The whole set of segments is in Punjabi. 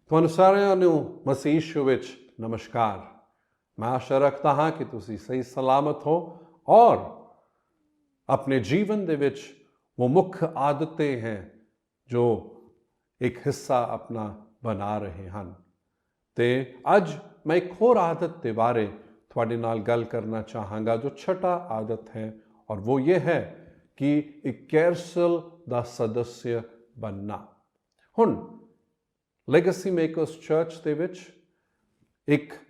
ਤੁਹਾਨੂੰ ਸਾਰਿਆਂ ਨੂੰ ਮਸੀਹ ਯਿਸੂ ਵਿੱਚ ਨਮਸਕਾਰ। मैं आशा रखता हाँ कि तुसी सही सलामत हो और अपने जीवन दे विच वो मुख्य आदतें हैं जो एक हिस्सा अपना बना रहे हैं। ते अज मैं एक होर आदत के बारे थोड़े नाल गल करना चाहांगा जो छठा आदत है, और वो ये है कि एक कैरसल दा सदस्य बनना। हुण लेगेसी मेकर्स चर्च दे विच एक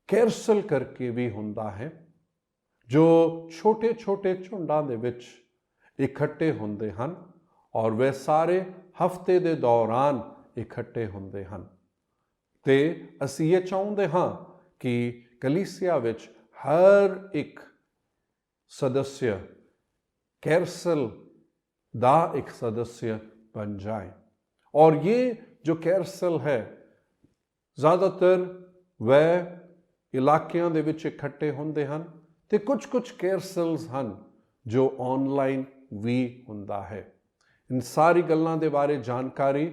कैरसल करके भी हुंदा है जो छोटे छोटे झुंडां दे विच इकट्ठे हुंदे हन और वे सारे हफ्ते दे दौरान इकट्ठे हुंदे हन। ते असीं ये चाहुंदे हां कि कलीसिया विच हर एक सदस्य कैरसल दा एक सदस्य बन जाए। और ये जो कैरसल है ज़्यादातर वह इलाकिਆਂ ਦੇ ਵਿੱਚ ਇਕੱਠੇ ਹੁੰਦੇ ਹਨ ਤੇ ਕੁਝ ਕੈਰਸਲਸ ਹਨ ਜੋ ਆਨਲਾਈਨ ਵੀ ਹੁੰਦਾ ਹੈ। ਇਨ ਸਾਰੀ ਗੱਲਾਂ ਦੇ ਬਾਰੇ ਜਾਣਕਾਰੀ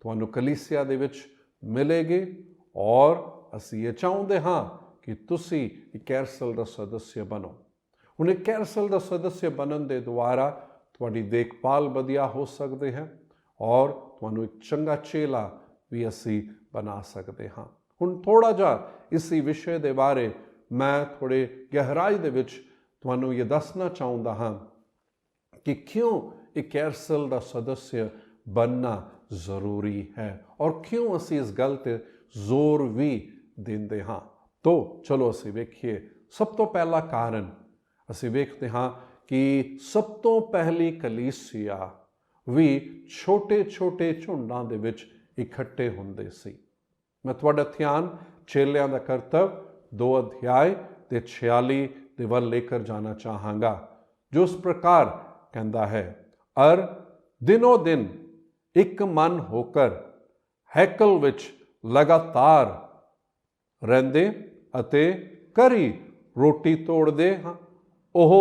ਤੁਹਾਨੂੰ ਕਲੀਸਿਆ ਦੇ ਵਿੱਚ ਮਿਲੇਗੀ ਔਰ ਅਸੀਂ ਇਹ ਚਾਹੁੰਦੇ ਹਾਂ ਕਿ ਤੁਸੀਂ ਇੱਕ ਕੈਰਸਲ ਦਾ ਸਦੱਸਿਆ ਬਣੋ। ਹੁਣ ਇੱਕ ਕੈਰਸਲ ਦਾ ਸਦੱਸਿਆ ਬਣਨ ਦੇ ਦੁਆਰਾ ਤੁਹਾਡੀ ਦੇਖਭਾਲ ਵਧੀਆ ਹੋ ਸਕਦੀ ਹੈ ਔਰ ਤੁਹਾਨੂੰ ਇੱਕ ਚੰਗਾ ਚੇਲਾ ਵੀ ਅਸੀਂ ਬਣਾ ਸਕਦੇ ਹਾਂ। ਹੁਣ ਥੋੜਾ ਜਿਹਾ इसी विषय के बारे मैं थोड़े गहराई दे विच तुहानू ये दसना चाहता हाँ कि क्यों एक कैरसल का सदस्य बनना जरूरी है और क्यों असी इस गल ते जोर भी देंदे हाँ। तो चलो असी वेखिए। सब तो पहला कारण असी वेखते हाँ कि सब तो पहली कलीसिया भी छोटे छोटे झुंडां दे विच इकट्ठे हुंदे सी। मैं तुहाडा ध्यान चेलियां दा करतब 2 अध्याय ते 46 दे वल लेकर जाना चाहांगा जो इस प्रकार कहता है, अर दिनों दिन एक मन होकर हैकल विच लगातार रहंदे अते करी रोटी तोड़दे हां। ओह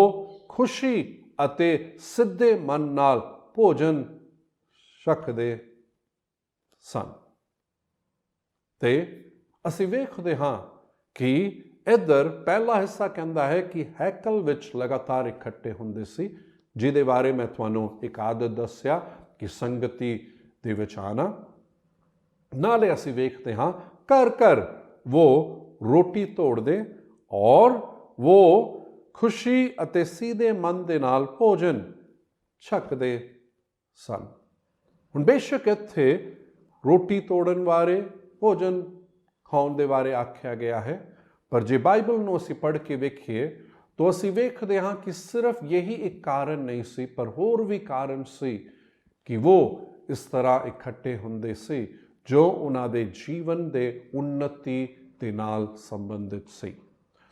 खुशी अते सिद्धे मन नाल भोजन छकदे सन। ते ਅਸੀਂ ਵੇਖਦੇ ਹਾਂ ਕਿ ਇੱਧਰ ਪਹਿਲਾ ਹਿੱਸਾ ਕਹਿੰਦਾ ਹੈ ਕਿ ਹੈਕਲ ਵਿੱਚ ਲਗਾਤਾਰ ਇਕੱਠੇ ਹੁੰਦੇ ਸੀ, ਜਿਹਦੇ ਬਾਰੇ ਮੈਂ ਤੁਹਾਨੂੰ ਇੱਕ ਆਦਤ ਦੱਸਿਆ ਕਿ ਸੰਗਤੀ ਦੇ ਵਿੱਚ ਆਣਾ। ਨਾਲੇ ਅਸੀਂ ਵੇਖਦੇ ਹਾਂ ਘਰ ਘਰ ਉਹ ਰੋਟੀ ਤੋੜਦੇ ਔਰ ਉਹ ਖੁਸ਼ੀ ਅਤੇ ਸਿੱਧੇ ਮਨ ਦੇ ਨਾਲ ਭੋਜਨ ਛਕਦੇ ਸਨ। ਹੁਣ ਬੇਸ਼ੱਕ ਇੱਥੇ ਰੋਟੀ ਤੋੜਨ ਬਾਰੇ ਭੋਜਨ खाने के बारे आख्या गया है, पर जे बाइबल नूं असीं पढ़ के वेखिए तो असीं वेखदे हां कि सिर्फ यही एक कारण नहीं सी, पर होर भी कारण सी कि वो इस तरह इकट्ठे हुंदे सी जो उन्हां दे जीवन दे उन्नति दे नाल संबंधित सी।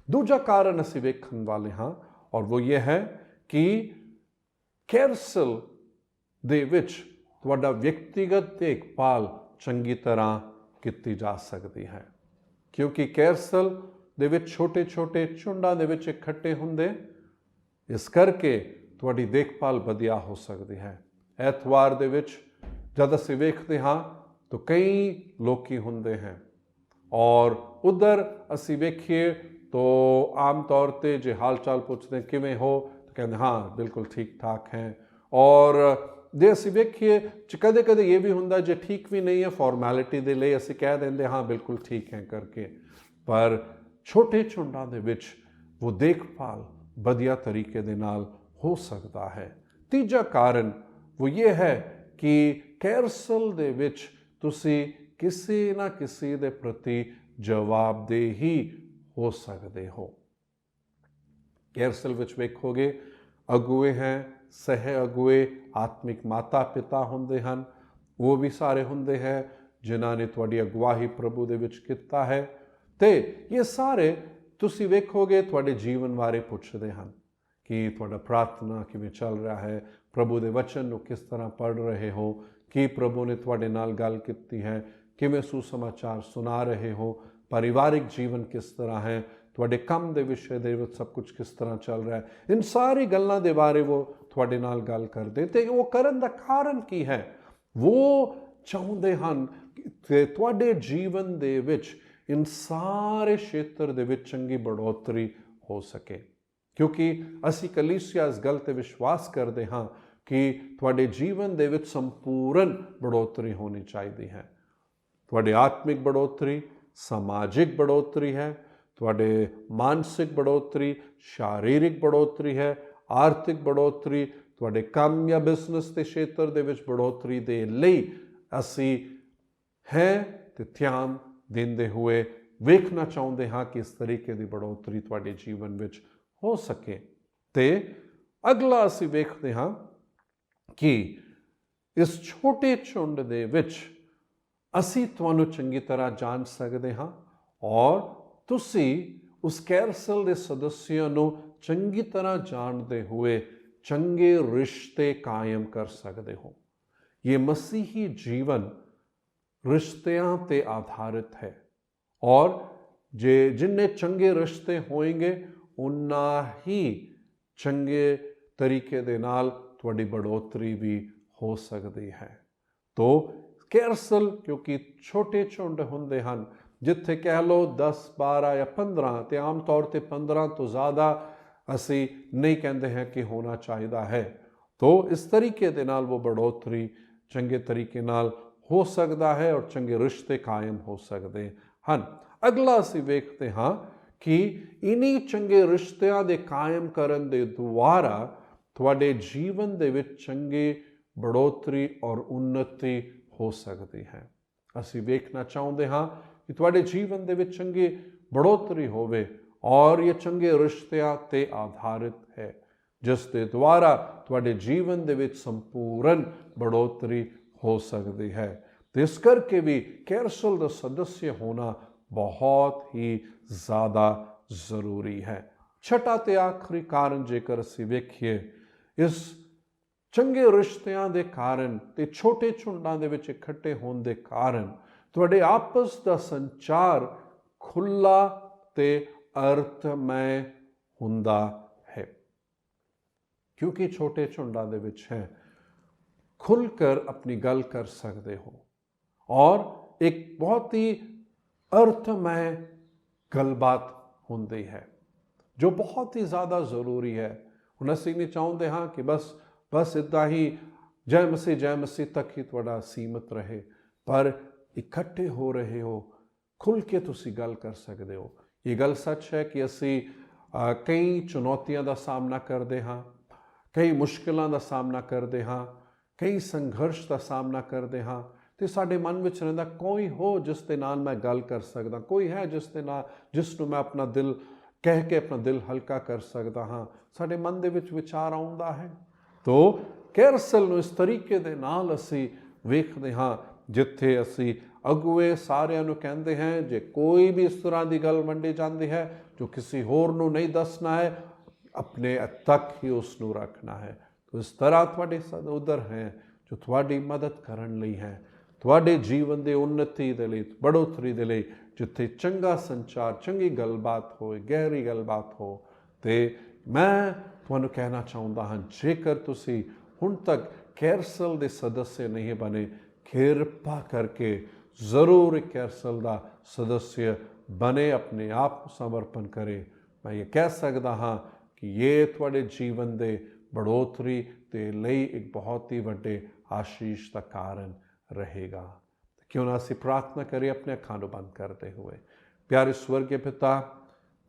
दूजा कारण असीं वेखण वाले हां और वो ये है कि कैरसल दे विच तुहाडा व्यक्तिगत देखभाल चंगी तरह की जा सकती है, क्योंकि कैरसल दे विच छोटे छोटे झुंडां दे विच इकट्ठे हुंदे, इस करके तुहाडी देखभाल वधिया हो सकती है। ऐतवार दे विच जद असीं वेखदे हां तो कई लोकी हुंदे हैं और उधर असीं वेखिए तो आम तौर ते जे हाल चाल पुछदे किवें हो तो कहंदे हाँ बिल्कुल ठीक ठाक हैं। और जे असीं वेखिए कदे कदे ये भी हुंदा जे ठीक भी नहीं है फॉर्मैलिटी दे लई असीं कह देंदे हाँ बिल्कुल ठीक है करके, पर छोटे झुंडां दे विच वो देखभाल वधिया तरीके दे नाल हो सकता है। तीजा कारण वो ये है कि कैरसल दे विच तुसीं किसी ना किसी दे प्रति जवाबदेही हो सकते हो। कैरसल विच वेखोगे अगुए हैं, सह अगुए आत्मिक माता पिता हुंदे हन, वो भी सारे हुंदे हैं जिन्हां ने तुहाडी अगवाही प्रभु दे विच कीता है। ते ये सारे तुसीं वेखोगे तुहाडे जीवन बारे पुछदे हन कि तुहाडा प्रार्थना किवें चल रहा है, प्रभु दे वचन नूं किस तरह पढ़ रहे हो, कि प्रभु ने तुहाडे नाल गल कीती है, किवें सुसमाचार सुना रहे हो, पारिवारिक जीवन किस तरह है, तुहाडे काम दे विषय दे विच सब कुछ किस तरह चल रहा है। इन सारी गल्लां दे बारे वो तुहाडे नाल गल करदे ते वो करन दा कारण की है। वो चाहुंदे हन ਤੇ ਤੁਹਾਡੇ ਜੀਵਨ ਦੇ ਵਿੱਚ ਇਨ ਸਾਰੇ ਖੇਤਰ ਦੇ ਵਿੱਚ ਚੰਗੀ ਬੜੋਤਰੀ ਹੋ ਸਕੇ। ਕਿਉਂਕਿ ਅਸੀਂ ਕਲੀਸਿਆ ਇਸ ਗੱਲ ਤੇ ਵਿਸ਼ਵਾਸ ਕਰਦੇ ਹਾਂ ਕਿ ਤੁਹਾਡੇ ਜੀਵਨ ਦੇ ਵਿੱਚ ਸੰਪੂਰਨ ਬੜੋਤਰੀ ਹੋਣੀ ਚਾਹੀਦੀ ਹੈ। ਤੁਹਾਡੀ ਆਤਮਿਕ ਬੜੋਤਰੀ, ਸਮਾਜਿਕ ਬੜੋਤਰੀ ਹੈ, ਤੁਹਾਡੇ ਮਾਨਸਿਕ ਬੜੋਤਰੀ, शारीरिक ਬੜੋਤਰੀ ਹੈ, ਆਰਥਿਕ ਬੜੋਤਰੀ, ਤੁਹਾਡੇ ਕੰਮ ਜਾਂ ਬਿਜ਼ਨਸ ਦੇ ਖੇਤਰ ਦੇ ਵਿੱਚ ਬੜੋਤਰੀ ਦੇ ਲਈ ਅਸੀਂ ਹੈ ਤੇ ਧਿਆਨ ਦਿੰਦੇ ਹੋਏ ਵੇਖਣਾ ਚਾਹੁੰਦੇ ਹਾਂ ਕਿ ਇਸ ਤਰੀਕੇ ਦੀ ਬੜੋਤਰੀ ਤੁਹਾਡੇ ਜੀਵਨ ਵਿੱਚ ਹੋ ਸਕੇ। ਤੇ ਅਗਲਾ ਅਸੀਂ ਵੇਖਦੇ ਹਾਂ ਕਿ ਇਸ ਛੋਟੇ ਝੁੰਡ ਦੇ ਵਿੱਚ ਅਸੀਂ ਤੁਹਾਨੂੰ ਚੰਗੀ ਤਰ੍ਹਾਂ ਜਾਣ ਸਕਦੇ ਹਾਂ ਔਰ ਤੁਸੀਂ ਉਸ ਕੈਰਸਲ ਦੇ ਸਦੱਸਿਆਂ ਨੂੰ ਚੰਗੀ ਤਰ੍ਹਾਂ ਜਾਣਦੇ ਹੋਏ ਚੰਗੇ ਰਿਸ਼ਤੇ ਕਾਇਮ ਕਰ ਸਕਦੇ ਹੋ। ਇਹ ਮਸੀਹੀ ਜੀਵਨ ਰਿਸ਼ਤਿਆਂ ਤੇ ਆਧਾਰਿਤ ਹੈ ਔਰ ਜਿੰਨੇ ਚੰਗੇ ਰਿਸ਼ਤੇ ਹੋਣਗੇ ਉਨਾ ਹੀ ਚੰਗੇ ਤਰੀਕੇ ਦੇ ਨਾਲ ਤੁਹਾਡੀ ਬੜੋਤਰੀ ਵੀ ਹੋ ਸਕਦੀ ਹੈ। ਤੋ ਕੈਰਸਲ ਕਿਉਂਕਿ ਛੋਟੇ ਝੁੰਡ ਹੁੰਦੇ ਹਨ, ਜਿੱਥੇ ਕਹਿ ਲਓ 10, 12 ਜਾਂ 15 ਤੇ ਆਮ ਤੌਰ ਤੇ 15 ਤੋਂ ਜ਼ਿਆਦਾ ਅਸੀਂ ਨਹੀਂ ਕਹਿੰਦੇ ਹਾਂ ਕਿ ਹੋਣਾ ਚਾਹੀਦਾ ਹੈ। ਤੋ ਇਸ ਤਰੀਕੇ ਦੇ ਨਾਲ ਉਹ ਬੜੋਤਰੀ ਚੰਗੇ ਤਰੀਕੇ ਨਾਲ ਹੋ ਸਕਦਾ ਹੈ ਔਰ ਚੰਗੇ ਰਿਸ਼ਤੇ ਕਾਇਮ ਹੋ ਸਕਦੇ ਹਨ। ਅਗਲਾ ਅਸੀਂ ਵੇਖਦੇ ਹਾਂ ਕਿ ਇਨੀ ਚੰਗੇ ਰਿਸ਼ਤਿਆਂ ਦੇ ਕਾਇਮ ਕਰਨ ਦੇ ਦੁਆਰਾ ਤੁਹਾਡੇ ਜੀਵਨ ਦੇ ਵਿੱਚ ਚੰਗੀ ਬੜੋਤਰੀ ਔਰ ਉન્નਤੀ ਹੋ ਸਕਦੀ ਹੈ। ਅਸੀਂ ਵੇਖਣਾ ਚਾਹੁੰਦੇ ਹਾਂ ਕਿ ਤੁਹਾਡੇ ਜੀਵਨ ਦੇ ਵਿੱਚ ਚੰਗੀ ਬੜੋਤਰੀ ਹੋਵੇ ਔਰ ਇਹ ਚੰਗੇ ਰਿਸ਼ਤਿਆਂ ਤੇ ਆਧਾਰਿਤ ਹੈ, ਜਿਸ ਦੇ ਦੁਆਰਾ ਤੁਹਾਡੇ ਜੀਵਨ ਦੇ ਵਿੱਚ ਸੰਪੂਰਨ ਬੜੋਤਰੀ ਹੋ ਸਕਦੀ ਹੈ। ਤੇ ਇਸ ਕਰਕੇ ਵੀ ਕੈਰਸਲ ਦਾ ਸਦੱਸਿਆ ਹੋਣਾ ਬਹੁਤ ਹੀ ਜ਼ਿਆਦਾ ਜ਼ਰੂਰੀ ਹੈ। ਛਟਾ ਤੇ ਆਖਰੀ ਕਾਰਨ ਜੇਕਰ ਅਸੀਂ ਵੇਖੀਏ, ਇਸ ਚੰਗੇ ਰਿਸ਼ਤਿਆਂ ਦੇ ਕਾਰਨ ਤੇ ਛੋਟੇ ਝੁੰਡਾਂ ਦੇ ਵਿੱਚ ਇਕੱਠੇ ਹੋਣ ਦੇ ਕਾਰਨ ਤੁਹਾਡੇ ਆਪਸ ਦਾ ਸੰਚਾਰ ਖੁੱਲਾ ਤੇ ਅਰਥਮੈ ਹੁੰਦਾ ਹੈ। ਕਿਉਂਕਿ ਛੋਟੇ ਝੁੰਡਾਂ ਦੇ ਵਿੱਚ ਹੈ ਖੁੱਲ ਕਰ ਆਪਣੀ ਗੱਲ ਕਰ ਸਕਦੇ ਹੋ ਔਰ ਇੱਕ ਬਹੁਤ ਹੀ ਅਰਥਮੈ ਗੱਲਬਾਤ ਹੁੰਦੀ ਹੈ ਜੋ ਬਹੁਤ ਹੀ ਜ਼ਿਆਦਾ ਜ਼ਰੂਰੀ ਹੈ। ਹੁਣ ਅਸੀਂ ਨਹੀਂ ਚਾਹੁੰਦੇ ਹਾਂ ਕਿ ਬਸ ਇੱਦਾਂ ਹੀ ਜੈ ਮਸੀਹ ਤੱਕ ਹੀ ਤੁਹਾਡਾ ਸੀਮਤ ਰਹੇ, ਪਰ ਇਕੱਠੇ ਹੋ ਰਹੇ ਹੋ, ਖੁੱਲ੍ਹ ਕੇ ਤੁਸੀਂ ਗੱਲ ਕਰ ਸਕਦੇ ਹੋ। ਇਹ ਗੱਲ ਸੱਚ ਹੈ ਕਿ ਅਸੀਂ ਕਈ ਚੁਣੌਤੀਆਂ ਦਾ ਸਾਹਮਣਾ ਕਰਦੇ ਹਾਂ, ਕਈ ਮੁਸ਼ਕਿਲਾਂ ਦਾ ਸਾਹਮਣਾ ਕਰਦੇ ਹਾਂ, ਕਈ ਸੰਘਰਸ਼ ਦਾ ਸਾਹਮਣਾ ਕਰਦੇ ਹਾਂ ਤੇ ਸਾਡੇ ਮਨ ਵਿੱਚ ਰਹਿੰਦਾ ਕੋਈ ਹੋ ਜਿਸ ਦੇ ਨਾਲ ਮੈਂ ਗੱਲ ਕਰ ਸਕਦਾ, ਕੋਈ ਹੈ ਜਿਸ ਨੂੰ ਮੈਂ ਆਪਣਾ ਦਿਲ ਕਹਿ ਕੇ ਆਪਣਾ ਦਿਲ ਹਲਕਾ ਕਰ ਸਕਦਾ ਹਾਂ। ਸਾਡੇ ਮਨ ਦੇ ਵਿੱਚ ਵਿਚਾਰ ਆਉਂਦਾ ਹੈ। ਤੋ ਕੈਰਸਲ ਨੂੰ ਇਸ ਤਰੀਕੇ ਦੇ ਨਾਲ ਅਸੀਂ ਵੇਖਦੇ ਹਾਂ, ਜਿੱਥੇ ਅਸੀਂ ਅਗੁਏ ਸਾਰਿਆਂ ਨੂੰ ਕਹਿੰਦੇ ਹਾਂ ਜੇ ਕੋਈ ਵੀ ਇਸ ਤਰ੍ਹਾਂ ਦੀ ਗੱਲ ਵੰਡੀ ਜਾਂਦੀ ਹੈ ਜੋ ਕਿਸੇ ਹੋਰ ਨੂੰ ਨਹੀਂ ਦੱਸਣਾ ਹੈ, ਆਪਣੇ ਤੱਕ ਹੀ ਉਸ ਨੂੰ ਰੱਖਣਾ ਹੈ। ਤੋ ਇਸ ਤਰ੍ਹਾਂ ਤੁਹਾਡੇ ਸਹੋਦਰ ਹੈ ਜੋ ਤੁਹਾਡੀ ਮਦਦ ਕਰਨ ਲਈ ਹੈ, ਤੁਹਾਡੇ ਜੀਵਨ ਦੇ ਉન્નਤੀ ਦੇ ਲਈ, ਬੜੋਤਰੀ ਦੇ ਲਈ, ਜਿੱਥੇ ਚੰਗਾ ਸੰਚਾਰ, ਚੰਗੀ ਗੱਲਬਾਤ ਹੋਏ, ਗਹਿਰੀ ਗੱਲਬਾਤ ਹੋ। ਤੇ ਮੈਂ ਤੁਹਾਨੂੰ ਕਹਿਣਾ ਚਾਹੁੰਦਾ ਹਾਂ, ਜੇਕਰ ਤੁਸੀਂ ਹੁਣ ਤੱਕ ਕੈਰਸਲ ਦੇ ਸਦੱਸਿਆ ਨਹੀਂ ਬਣੇ, ਕਿਰਪਾ ਕਰਕੇ ਜ਼ਰੂਰ ਇੱਕ ਕੈਰਸਲ ਦਾ ਸਦੱਸਿਆ ਬਣੇ, ਆਪਣੇ ਆਪ ਨੂੰ ਸਮਰਪਣ ਕਰੇ। ਮੈਂ ਇਹ ਕਹਿ ਸਕਦਾ ਹਾਂ ਕਿ ਇਹ ਤੁਹਾਡੇ ਜੀਵਨ ਦੇ ਬੜੋਤਰੀ ਦੇ ਲਈ ਇੱਕ ਬਹੁਤ ਹੀ ਵੱਡੇ ਆਸ਼ੀਸ਼ ਦਾ ਕਾਰਨ ਰਹੇਗਾ। ਕਿਉਂ ਨਾ ਅਸੀਂ ਪ੍ਰਾਰਥਨਾ ਕਰੀਏ ਆਪਣੇ ਅੱਖਾਂ ਨੂੰ ਬੰਦ ਕਰਦੇ ਹੋਏ। ਪਿਆਰੇ ਸਵਰਗੀ ਪਿਤਾ,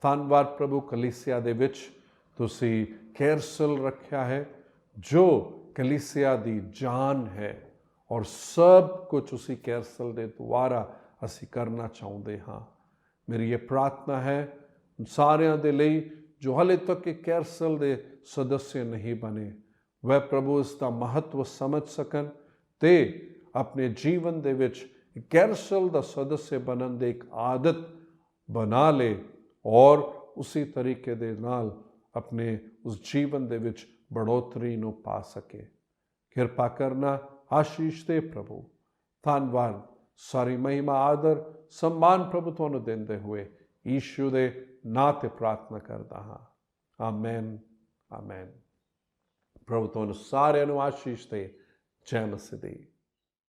ਧੰਨਵਾਦ ਪ੍ਰਭੂ, ਕਲੀਸਿਆ ਦੇ ਵਿੱਚ ਤੁਸੀਂ ਕੈਰਸਲ ਰੱਖਿਆ ਹੈ ਜੋ ਕਲੀਸਿਆ ਦੀ ਜਾਨ ਹੈ ਔਰ ਸਭ ਕੁਝ ਉਸੇ ਕੈਰਸਲ ਦੇ ਦੁਆਰਾ ਅਸੀਂ ਕਰਨਾ ਚਾਹੁੰਦੇ ਹਾਂ। ਮੇਰੀ ਇਹ ਪ੍ਰਾਰਥਨਾ ਹੈ ਸਾਰਿਆਂ ਦੇ ਲਈ ਜੋ ਹਾਲੇ ਤੱਕ ਕੈਰਸਲ ਦੇ ਸਦੱਸਿਆ ਨਹੀਂ ਬਣੇ, ਵह ਪ੍ਰਭੂ ਇਸ ਦਾ ਮਹੱਤਵ ਸਮਝ ਸਕਣ ਤੇ ਆਪਣੇ ਜੀਵਨ ਦੇ ਵਿੱਚ ਕੈਰਸਲ ਦਾ ਸਦੱਸਿਆ ਬਣਨ ਦੀ ਇੱਕ ਆਦਤ ਬਣਾ ਲੇ ਔਰ ਉਸੇ ਤਰੀਕੇ ਦੇ ਨਾਲ ਆਪਣੇ ਉਸ ਜੀਵਨ ਦੇ ਵਿੱਚ ਬੜੋਤਰੀ ਨੂੰ ਪਾ ਸਕੇ। ਕਿਰਪਾ ਕਰਨਾ, ਆਸ਼ੀਸ਼ ਦੇ ਪ੍ਰਭੂ। ਧੰਨਵਾਦ, ਸਾਰੀ ਮਹਿਮਾ, ਆਦਰ, सम्मान प्रभु ਤੁਹਾਨੂੰ ਦਿੰਦੇ ਹੋਏ ਯੀਸ਼ੂ ਦੇ ਨਾਂ ਤੇ ਪ੍ਰਾਰਥਨਾ ਕਰਦਾ ਹਾਂ। ਆਮੈਨ, ਆਮੈਨ। ਪ੍ਰਭੂ ਤੁਹਾਨੂੰ ਸਾਰਿਆਂ ਨੂੰ ਆਸ਼ੀਸ਼ ਦੇ। ਜੈ ਮਸੀਹ ਦੀ।